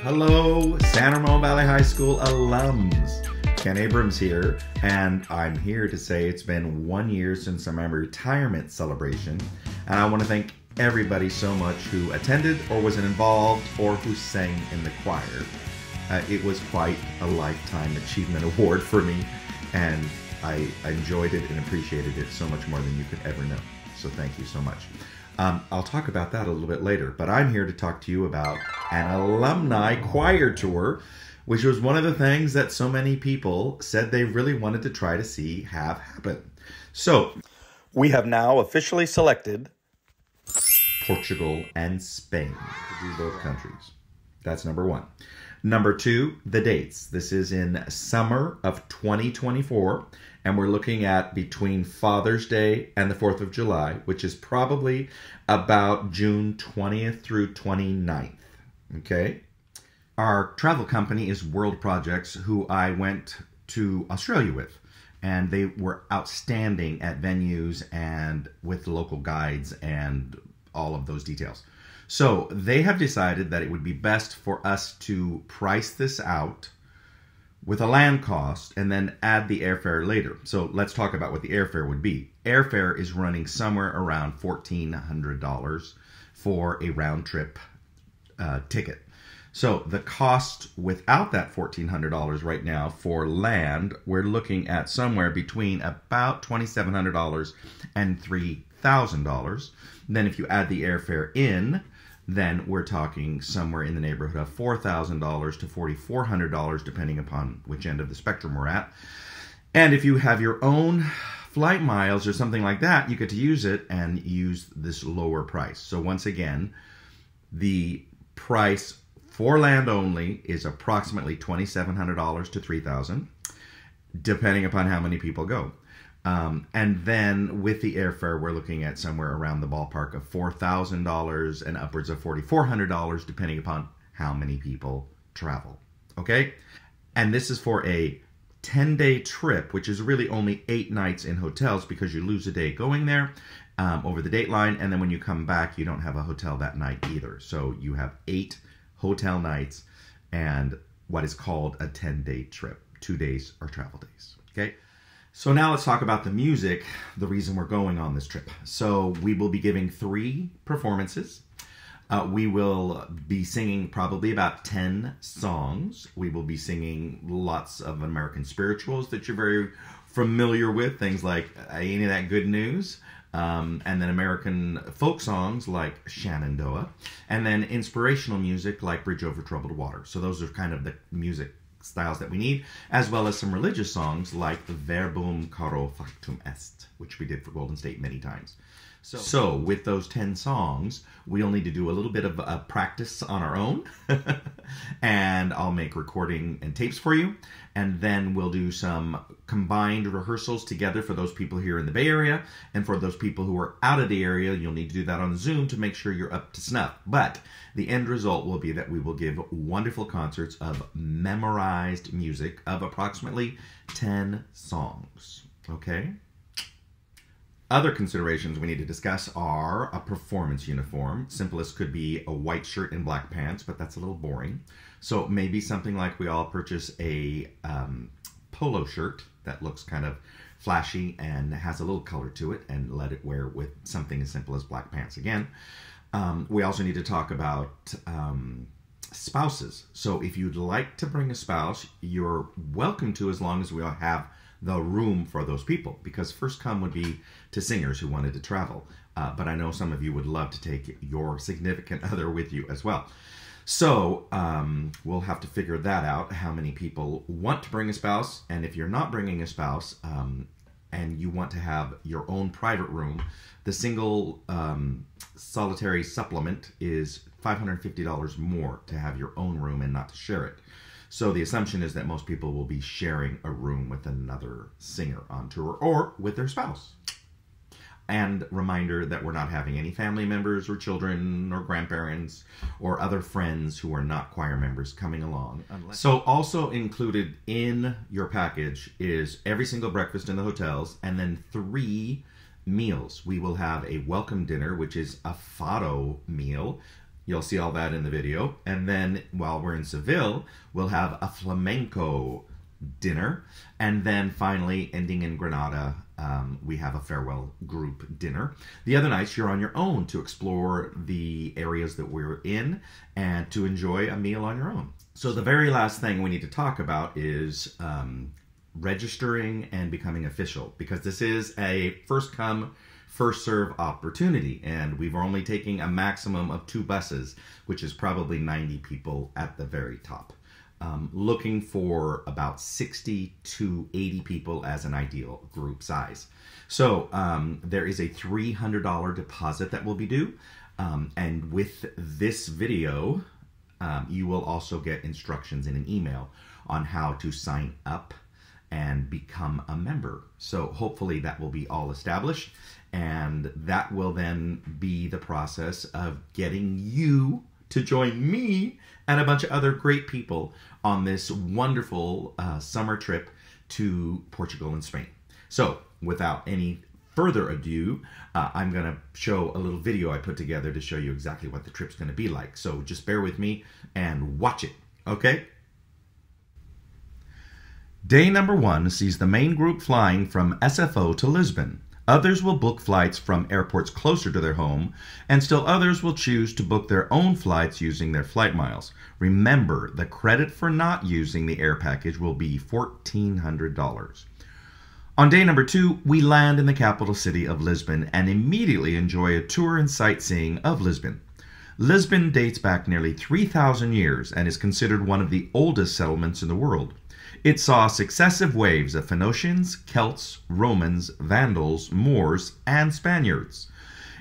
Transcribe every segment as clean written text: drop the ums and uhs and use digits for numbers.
Hello, San Ramon Valley High School alums. Ken Abrams here, and I'm here to say it's been 1 year since my retirement celebration, and I want to thank everybody so much who attended or was involved or who sang in the choir. It was quite a lifetime achievement award for me, and I enjoyed it and appreciated it so much more than you could ever know. So thank you so much. I'll talk about that a little bit later, but I'm here to talk to you about an alumni choir tour, which was one of the things that so many people said they really wanted to try to see have happen. So we have now officially selected Portugal and Spain to do both countries. That's number one. Number two, the dates. This is in summer of 2024, and we're looking at between Father's Day and the 4th of July, which is probably about June 20th through 29th, okay? Our travel company is World Projects, who I went to Australia with, and they were outstanding at venues and with local guides and all of those details. So they have decided that it would be best for us to price this out with a land cost and then add the airfare later. So let's talk about what the airfare would be. Airfare is running somewhere around $1,400 for a round trip ticket. So the cost without that $1,400 right now for land, we're looking at somewhere between about $2,700 and $3,000. Then if you add the airfare in, then we're talking somewhere in the neighborhood of $4,000 to $4,400, depending upon which end of the spectrum we're at. And if you have your own flight miles or something like that, you get to use it and use this lower price. So once again, the price for land only is approximately $2,700 to $3,000, depending upon how many people go. And then with the airfare, we're looking at somewhere around the ballpark of $4,000 and upwards of $4,400, depending upon how many people travel. Okay? And this is for a 10-day trip, which is really only 8 nights in hotels because you lose a day going there over the date line. And then when you come back, you don't have a hotel that night either. So you have 8 hotel nights and what is called a 10-day trip. 2 days are travel days. Okay? So now let's talk about the music, the reason we're going on this trip. So we will be giving 3 performances. We will be singing probably about 10 songs. We will be singing lots of American spirituals that you're very familiar with, things like Ain't That Good News, and then American folk songs like Shenandoah, and then inspirational music like Bridge Over Troubled Water. So those are kind of the music styles that we need, as well as some religious songs like Verbum Caro Factum Est, which we did for Golden State many times. So with those 10 songs, we'll need to do a little bit of a practice on our own, and I'll make recording and tapes for you, and then we'll do some combined rehearsals together for those people here in the Bay Area, and for those people who are out of the area, you'll need to do that on Zoom to make sure you're up to snuff. But the end result will be that we will give wonderful concerts of memorized music of approximately 10 songs, okay? Other considerations we need to discuss are a performance uniform. Simplest could be a white shirt and black pants, but that's a little boring. So maybe something like we all purchase a polo shirt that looks kind of flashy and has a little color to it, and let it wear with something as simple as black pants again. We also need to talk about spouses. So if you'd like to bring a spouse, you're welcome to, as long as we all have the room for those people, because first come would be to singers who wanted to travel. But I know some of you would love to take your significant other with you as well. So we'll have to figure that out, how many people want to bring a spouse. And if you're not bringing a spouse and you want to have your own private room, the single solitary supplement is $550 more to have your own room and not to share it. So the assumption is that most people will be sharing a room with another singer on tour or with their spouse. And reminder that we're not having any family members or children or grandparents or other friends who are not choir members coming along. So also included in your package is every single breakfast in the hotels, and then 3 meals. We will have a welcome dinner, which is a fado meal, You'll see all that in the video. And then while we're in Seville, we'll have a flamenco dinner. And then finally, ending in Granada, we have a farewell group dinner. The other nights, you're on your own to explore the areas that we're in and to enjoy a meal on your own. So the very last thing we need to talk about is registering and becoming official, because this is a first come, first serve opportunity, and we've only taking a maximum of 2 buses, which is probably 90 people at the very top. Looking for about 60 to 80 people as an ideal group size. So there is a $300 deposit that will be due, and with this video you will also get instructions in an email on how to sign up and become a member. So hopefully that will be all established, and that will then be the process of getting you to join me and a bunch of other great people on this wonderful summer trip to Portugal and Spain. So without any further ado, I'm going to show a little video I put together to show you exactly what the trip's going to be like. So just bear with me and watch it, okay? Day number 1 sees the main group flying from SFO to Lisbon. Others will book flights from airports closer to their home, and still others will choose to book their own flights using their flight miles. Remember, the credit for not using the air package will be $1,400. On day number 2, we land in the capital city of Lisbon and immediately enjoy a tour and sightseeing of Lisbon. Lisbon dates back nearly 3,000 years and is considered one of the oldest settlements in the world. It saw successive waves of Phoenicians, Celts, Romans, Vandals, Moors, and Spaniards.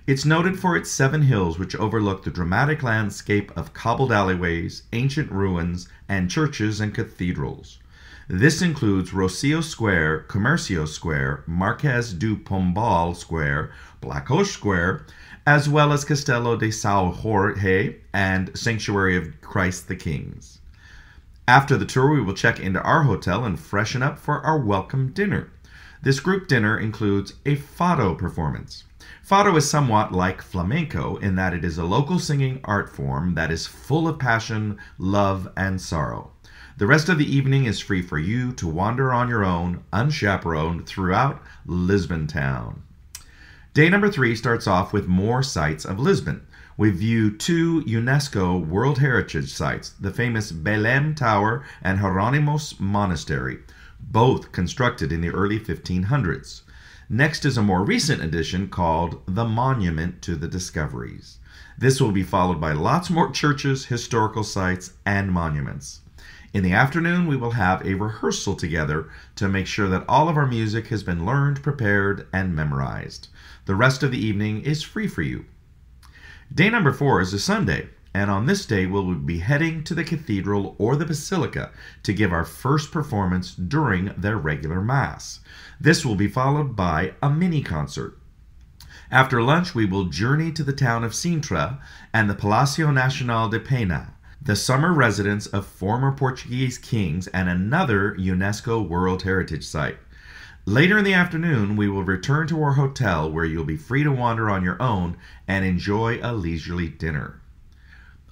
It's noted for its 7 hills which overlook the dramatic landscape of cobbled alleyways, ancient ruins, and churches and cathedrals. This includes Rocio Square, Comercio Square, Marquês do Pombal Square, Blackhouse Square, as well as Castelo de São Jorge and Sanctuary of Christ the Kings. After the tour, we will check into our hotel and freshen up for our welcome dinner. This group dinner includes a fado performance. Fado is somewhat like flamenco in that it is a local singing art form that is full of passion, love, and sorrow. The rest of the evening is free for you to wander on your own, unchaperoned, throughout Lisbon town. Day number 3 starts off with more sights of Lisbon. We view 2 UNESCO World Heritage Sites, the famous Belém Tower and Hieronymus Monastery, both constructed in the early 1500s. Next is a more recent addition called the Monument to the Discoveries. This will be followed by lots more churches, historical sites, and monuments. In the afternoon, we will have a rehearsal together to make sure that all of our music has been learned, prepared, and memorized. The rest of the evening is free for you. Day number 4 is a Sunday, and on this day we'll be heading to the cathedral or the basilica to give our first performance during their regular mass. This will be followed by a mini concert. After lunch, we will journey to the town of Sintra and the Palácio Nacional de Pena, the summer residence of former Portuguese kings and another UNESCO World Heritage Site. Later in the afternoon, we will return to our hotel where you'll be free to wander on your own and enjoy a leisurely dinner.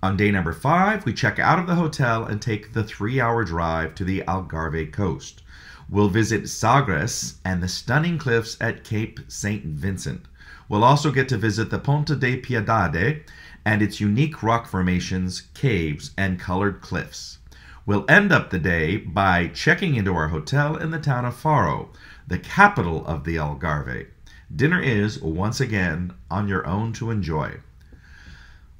On day number 5, we check out of the hotel and take the 3-hour drive to the Algarve coast. We'll visit Sagres and the stunning cliffs at Cape St. Vincent. We'll also get to visit the Ponta de Piedade and its unique rock formations, caves, and colored cliffs. We'll end up the day by checking into our hotel in the town of Faro, the capital of the Algarve. Dinner is, once again, on your own to enjoy.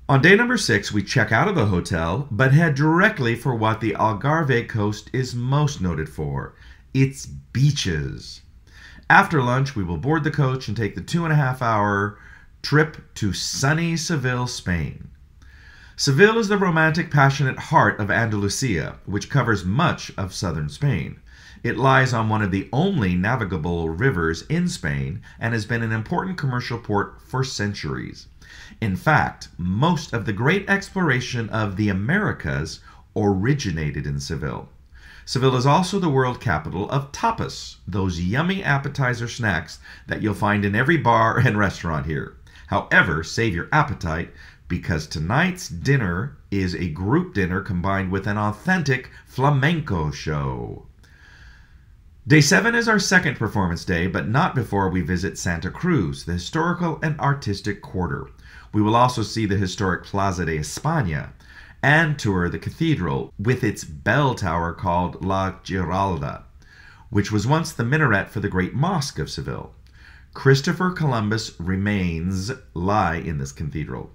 On day number 6, we check out of the hotel, but head directly for what the Algarve coast is most noted for, its beaches. After lunch, we will board the coach and take the 2.5-hour trip to sunny Seville, Spain. Seville is the romantic, passionate heart of Andalusia, which covers much of southern Spain. It lies on one of the only navigable rivers in Spain and has been an important commercial port for centuries. In fact, most of the great exploration of the Americas originated in Seville. Seville is also the world capital of tapas, those yummy appetizer snacks that you'll find in every bar and restaurant here. However, save your appetite because tonight's dinner is a group dinner combined with an authentic flamenco show. Day 7 is our second performance day, but not before we visit Santa Cruz, the historical and artistic quarter. We will also see the historic Plaza de España and tour the cathedral with its bell tower called La Giralda, which was once the minaret for the Great Mosque of Seville. Christopher Columbus remains lie in this cathedral.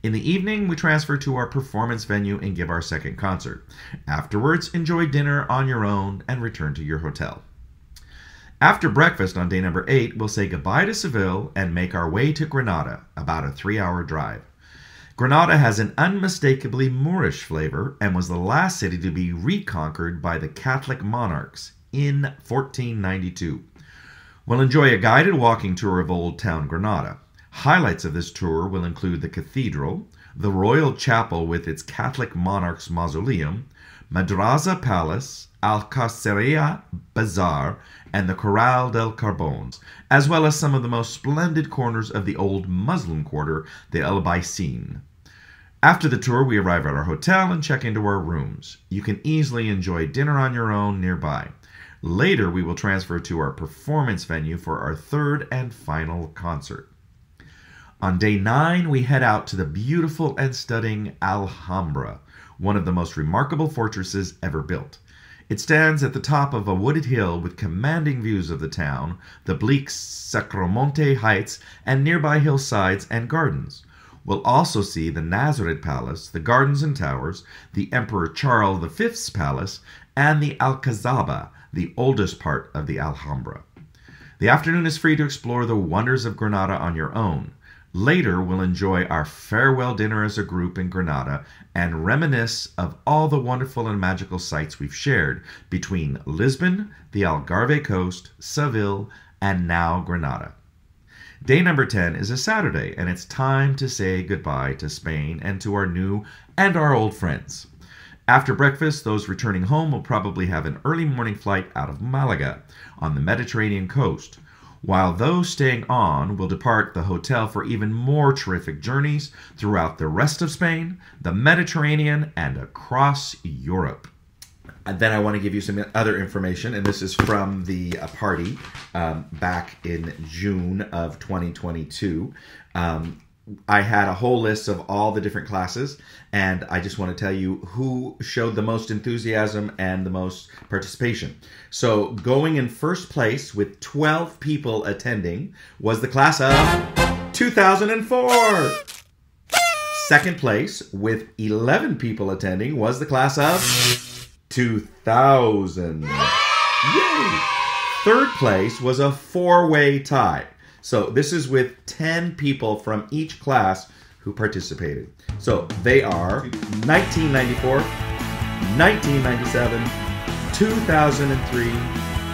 In the evening, we transfer to our performance venue and give our second concert. Afterwards, enjoy dinner on your own and return to your hotel. After breakfast on day number 8, we'll say goodbye to Seville and make our way to Granada, about a 3-hour drive. Granada has an unmistakably Moorish flavor and was the last city to be reconquered by the Catholic monarchs in 1492. We'll enjoy a guided walking tour of Old Town Granada. Highlights of this tour will include the cathedral, the royal chapel with its Catholic monarch's mausoleum, Madrasa Palace, Alcacería Bazaar, and the Corral del Carbón, as well as some of the most splendid corners of the old Muslim quarter, the El Baicin. After the tour, we arrive at our hotel and check into our rooms. You can easily enjoy dinner on your own nearby. Later, we will transfer to our performance venue for our third and final concert. On day 9, we head out to the beautiful and stunning Alhambra, one of the most remarkable fortresses ever built. It stands at the top of a wooded hill with commanding views of the town, the bleak Sacromonte Heights, and nearby hillsides and gardens. We'll also see the Nazareth Palace, the gardens and towers, the Emperor Charles V's palace, and the Alcazaba, the oldest part of the Alhambra. The afternoon is free to explore the wonders of Granada on your own. Later, we'll enjoy our farewell dinner as a group in Granada and reminisce of all the wonderful and magical sights we've shared between Lisbon, the Algarve coast, Seville, and now Granada. Day number 10 is a Saturday, and it's time to say goodbye to Spain and to our new and our old friends. After breakfast, those returning home will probably have an early morning flight out of Malaga on the Mediterranean coast, while those staying on will depart the hotel for even more terrific journeys throughout the rest of Spain, the Mediterranean, and across Europe. And then I want to give you some other information, and this is from the party back in June of 2022. I had a whole list of all the different classes, and I just want to tell you who showed the most enthusiasm and the most participation. So going in first place with 12 people attending was the class of 2004. Second place with 11 people attending was the class of 2000. Yay! Third place was a 4-way tie. So this is with 10 people from each class who participated. So they are 1994, 1997, 2003,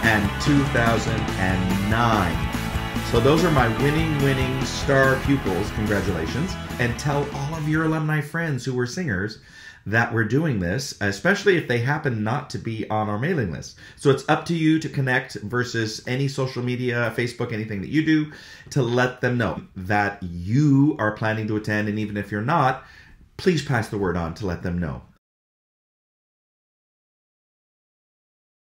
and 2009. So those are my winning star pupils. Congratulations. And tell all of your alumni friends who were singers that we're doing this, especially if they happen not to be on our mailing list. So it's up to you to connect versus any social media, Facebook, anything that you do, to let them know that you are planning to attend. And even if you're not, please pass the word on to let them know.